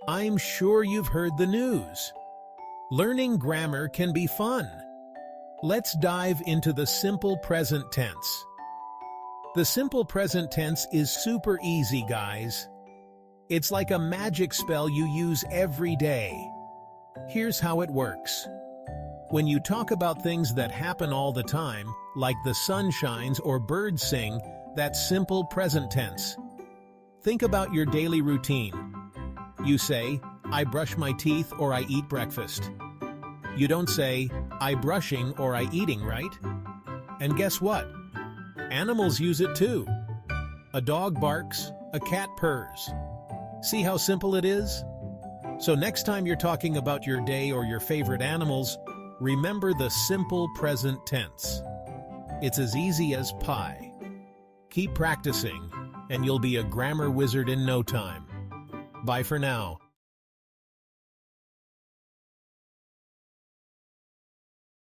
I'm sure you've heard the news. Learning grammar can be fun. Let's dive into the simple present tense. The simple present tense is super easy, guys. It's like a magic spell you use every day. Here's how it works. When you talk about things that happen all the time, like the sun shines or birds sing, that's simple present tense. Think about your daily routine. You say, I brush my teeth or I eat breakfast. You don't say, I brushing or I eating, right? And guess what? Animals use it too. A dog barks, a cat purrs. See how simple it is? So next time you're talking about your day or your favorite animals, remember the simple present tense. It's as easy as pie. Keep practicing, and you'll be a grammar wizard in no time. Bye for now.